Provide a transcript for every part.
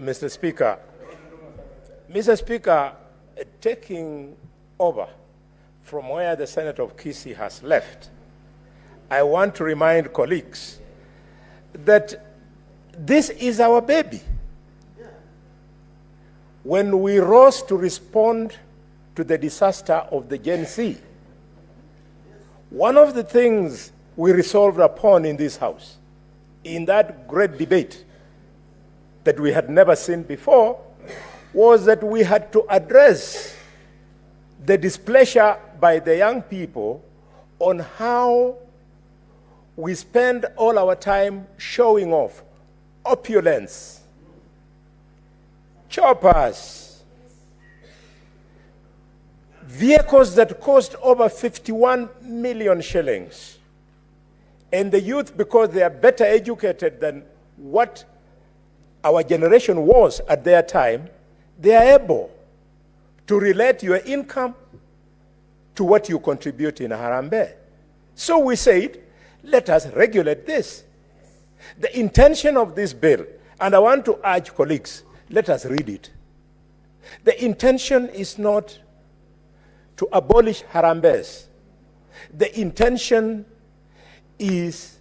Mr. Speaker. Mr. Speaker, taking over from where the Senator of Kisii has left, I want to remind colleagues that this is our baby. When we rose to respond to the disaster of the Gen Z, one of the things we resolved upon in this House, in that great debate that we had never seen before, was that we had to address the displeasure by the young people on how we spend all our time showing off opulence, choppers, vehicles that cost over 51 million shillings. And the youth, because they are better educated than what our generation was at their time, they are able to relate your income to what you contribute in a harambee. So we said, let us regulate this. The intention of this bill, and I want to urge colleagues, let us read it. The intention is not to abolish harambes. The intention is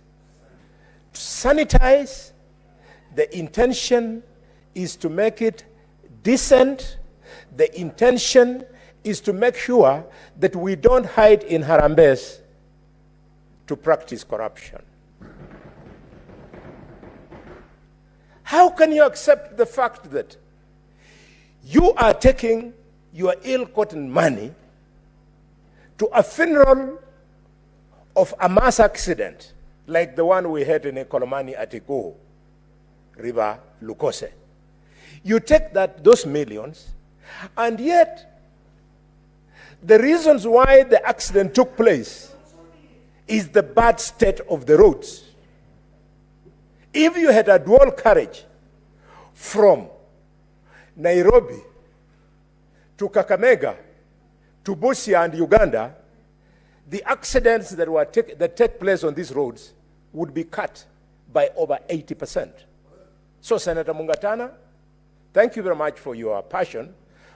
to sanitize. The intention is to make it decent. The intention is to make sure that we don't hide in harambes to practice corruption. How can you accept the fact that you are taking your ill-gotten money to a funeral of a mass accident like the one we had in Ekolomani at Ego River, Lukose? You take those millions, and yet the reasons why the accident took place is the bad state of the roads. If you had a dual carriage from Nairobi to Kakamega to Busia and Uganda, the accidents that take place on these roads would be cut by over 80%. So, Senator Mungatana, thank you very much for your passion.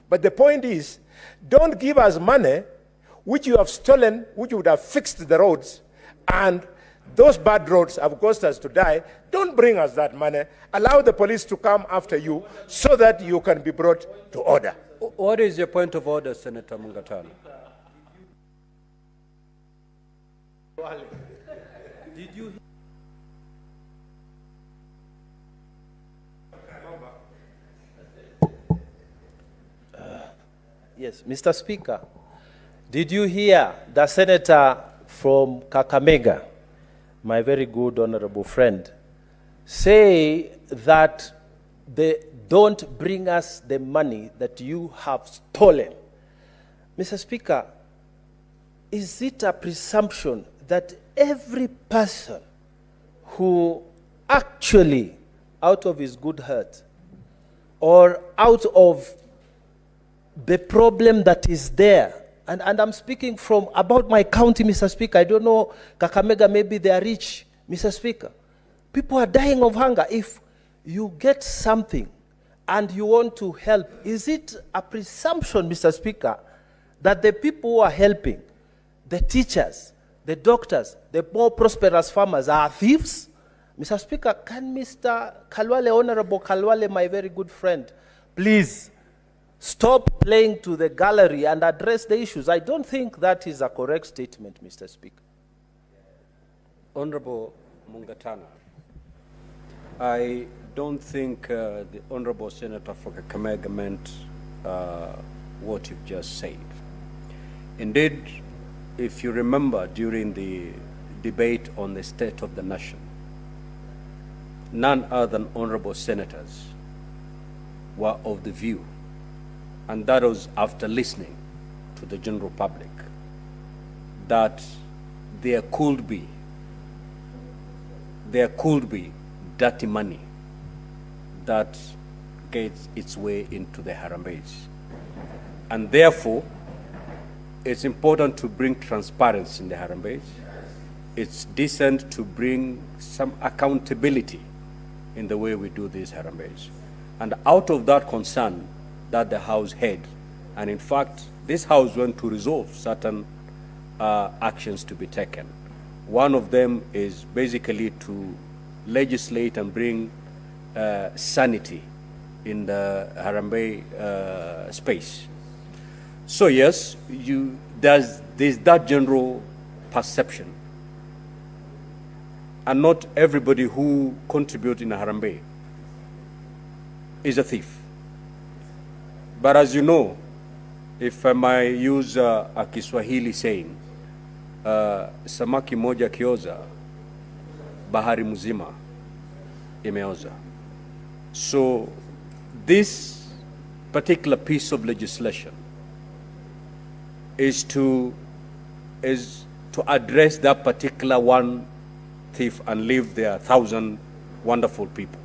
But the point is, don't give us money which you have stolen, which would have fixed the roads, and those bad roads have caused us to die. Don't bring us that money. Allow the police to come after you so that you can be brought to order. What is your point of order, Senator Mungatana? Did you... Yes, Mr. Speaker, did you hear the senator from Kakamega, my very good honorable friend, say that they don't bring us the money that you have stolen? Mr. Speaker, is it a presumption that every person who actually, out of his good heart, or out of the problem that is there, and I'm speaking from about my county, Mr. Speaker. I don't know, Kakamega, maybe they are rich, Mr. Speaker. People are dying of hunger. If you get something and you want to help, is it a presumption, Mr. Speaker, that the people who are helping, the teachers, the doctors, the more prosperous farmers are thieves? Mr. Speaker, can Mr. Khalwale, Honorable Khalwale, my very good friend, please stop playing to the gallery and address the issues? I don't think that is a correct statement, Mr. Speaker. Honorable Mungatana, I don't think the Honorable Senator for Kakamega meant what you've just said. Indeed, if you remember during the debate on the state of the nation, none other than honorable senators were of the view, and that was after listening to the general public, that there could be dirty money that gets its way into the harambes. And therefore, it's important to bring transparency in the harambes. It's decent to bring some accountability in the way we do these harambes. And out of that concern that the House had, and in fact, this House went to resolve certain actions to be taken. One of them is basically to legislate and bring sanity in the Harambe space. So yes, there's that general perception. And not everybody who contributes in a Harambe is a thief. But as you know, if I might use a Kiswahili saying, samaki moja kioza, bahari mzima imeoza. So this particular piece of legislation is to address that particular one thief and leave there 1,000 wonderful people.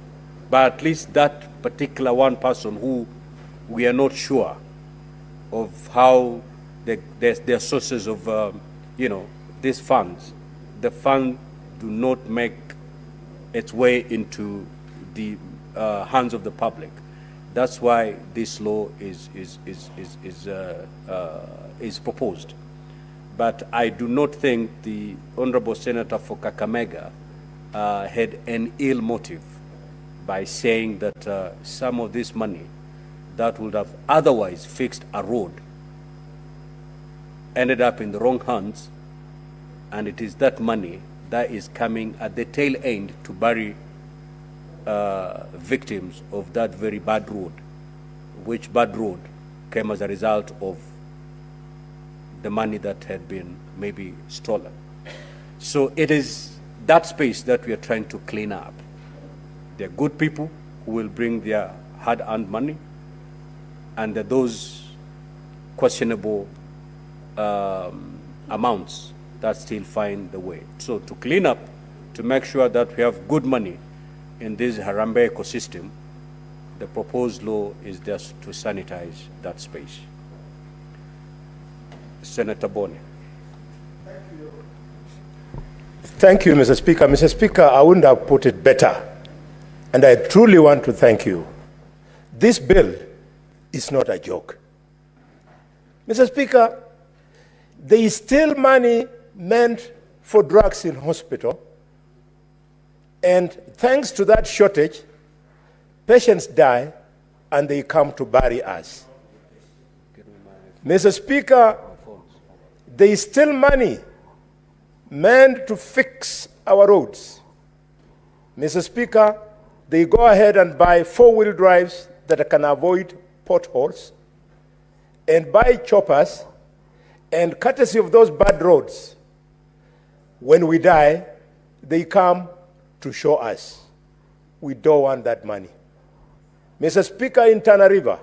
But at least that particular one person who we are not sure of how their sources of, these funds, the fund do not make its way into the hands of the public. That's why this law is proposed. But I do not think the Honorable Senator for Kakamega had an ill motive by saying that some of this money that would have otherwise fixed a road ended up in the wrong hands, and it is that money that is coming at the tail end to bury victims of that very bad road, which bad road came as a result of the money that had been maybe stolen. So it is that space that we are trying to clean up. There are good people who will bring their hard-earned money, and there are those questionable amounts that still find the way. So to clean up, to make sure that we have good money in this Harambe ecosystem, the proposed law is just to sanitize that space. Senator Boni. Thank you, Mr. Speaker. Mr. Speaker, I wouldn't have put it better. And I truly want to thank you. This bill is not a joke. Mr. Speaker, there is still money meant for drugs in hospital. And thanks to that shortage, patients die and they come to bury us. Mr. Speaker, there is still money meant to fix our roads. Mr. Speaker, they go ahead and buy four-wheel drives that can avoid potholes and buy choppers, and courtesy of those bad roads, when we die, they come to show us. We don't want that money. Mr. Speaker, in Tana River,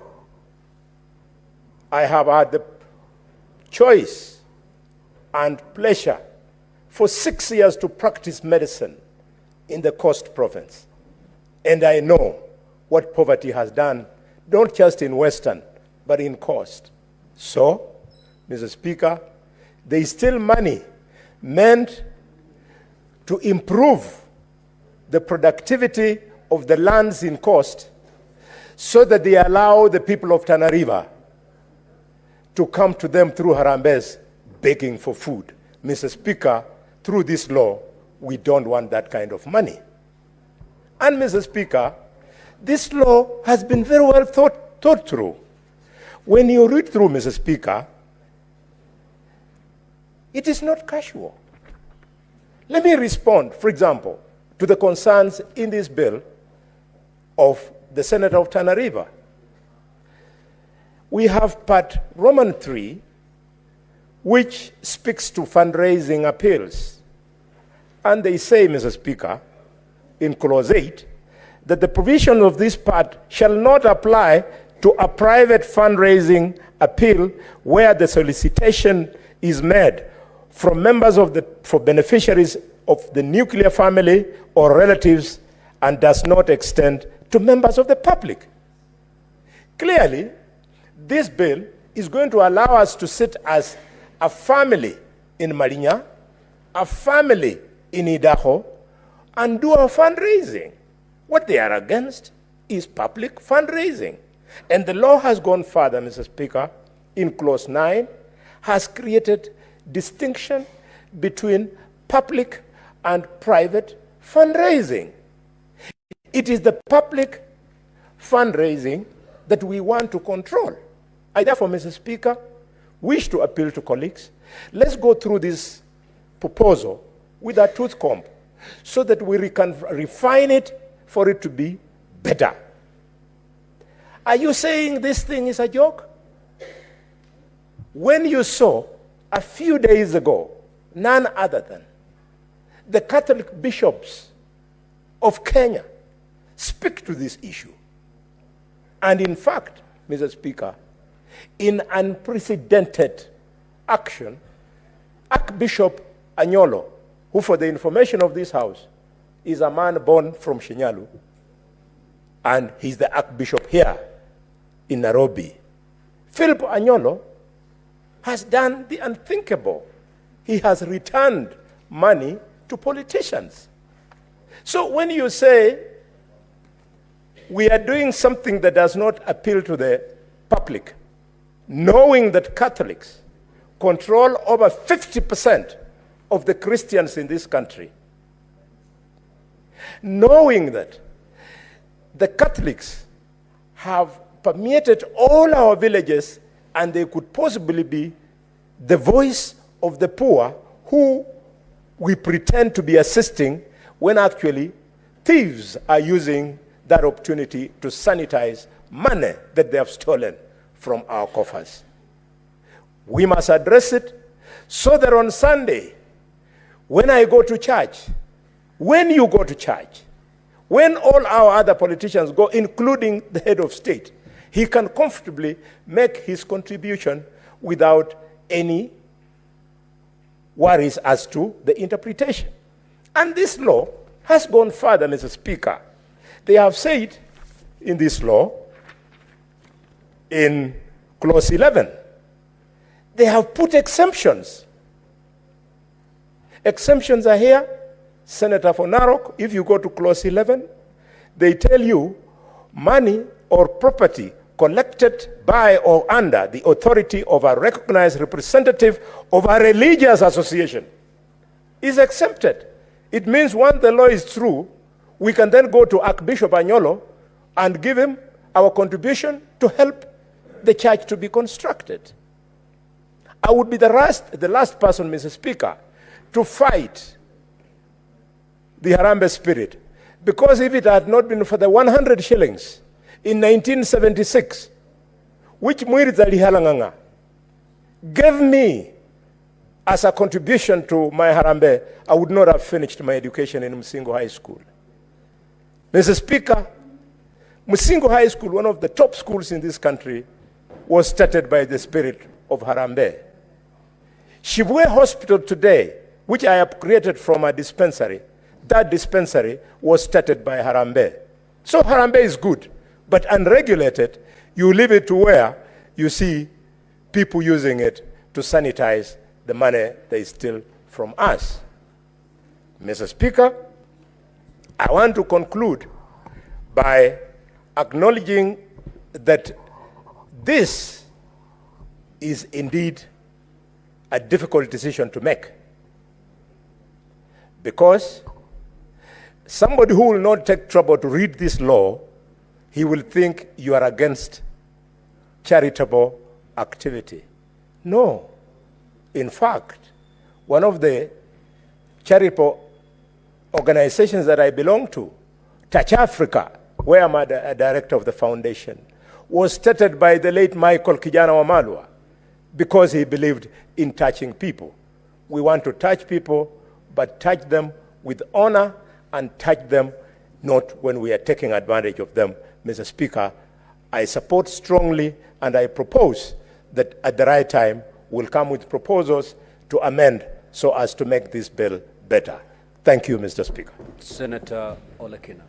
I have had the choice and pleasure for 6 years to practice medicine in the Coast Province. And I know what poverty has done, not just in Western, but in Coast. So, Mr. Speaker, there is still money meant to improve the productivity of the lands in Coast so that they allow the people of Tana River to come to them through harambes begging for food. Mr. Speaker, through this law, we don't want that kind of money. And Mr. Speaker, this law has been very well thought through. When you read through, Mr. Speaker, it is not casual. Let me respond, for example, to the concerns in this bill of the Senator of Tana River. We have Part Roman 3, which speaks to fundraising appeals. And they say, Mr. Speaker, in Clause 8, that the provision of this part shall not apply to a private fundraising appeal where the solicitation is made from members of for beneficiaries of the nuclear family or relatives and does not extend to members of the public. Clearly, this bill is going to allow us to sit as a family in Marinya, a family in Idaho, and do our fundraising. What they are against is public fundraising. And the law has gone further, Mr. Speaker, in Clause 9, has created distinction between public and private fundraising. It is the public fundraising that we want to control. I therefore, Mr. Speaker, wish to appeal to colleagues. Let's go through this proposal with a tooth comb so that we can refine it for it to be better. Are you saying this thing is a joke? When you saw a few days ago, none other than the Catholic bishops of Kenya speak to this issue. And in fact, Mr. Speaker, in unprecedented action, Archbishop Anyolo, who for the information of this House, is a man born from Shinyalu, and he's the Archbishop here in Nairobi. Philip Anyolo has done the unthinkable. He has returned money to politicians. So when you say we are doing something that does not appeal to the public, knowing that Catholics control over 50% of the Christians in this country, knowing that the Catholics have permeated all our villages and they could possibly be the voice of the poor who we pretend to be assisting when actually thieves are using that opportunity to sanitize money that they have stolen from our coffers. We must address it so that on Sunday, when I go to church, when you go to church, when all our other politicians go, including the head of state, he can comfortably make his contribution without any worries as to the interpretation. And this law has gone further, Mr. Speaker. They have said in this law, in Clause 11, they have put exemptions. Exemptions are here. Senator for Narok, if you go to Clause 11, they tell you money or property collected by or under the authority of a recognized representative of a religious association is exempted. It means once the law is through, we can then go to Archbishop Anyolo and give him our contribution to help the church to be constructed. I would be the last person, Mr. Speaker, to fight the harambee spirit, because if it had not been for the 100 shillings in 1976, which Mwiriza Lihalanganga gave me as a contribution to my harambee, I would not have finished my education in Musingo High School. Mr. Speaker, Musingo High School, one of the top schools in this country, was started by the spirit of harambee. Shibwe Hospital today, which I have created from a dispensary, that dispensary was started by harambee. So harambee is good, but unregulated, you leave it to where you see people using it to sanitize the money they steal from us. Mr. Speaker, I want to conclude by acknowledging that this is indeed a difficult decision to make, because somebody who will not take trouble to read this law, he will think you are against charitable activity. No. In fact, one of the charitable organizations that I belong to, Touch Africa, where I'm a director of the foundation, was started by the late Michael Kijana Wamalwa because he believed in touching people. We want to touch people, but touch them with honor and touch them not when we are taking advantage of them. Mr. Speaker, I support strongly and I propose that at the right time we'll come with proposals to amend so as to make this bill better. Thank you, Mr. Speaker. Senator Olekina.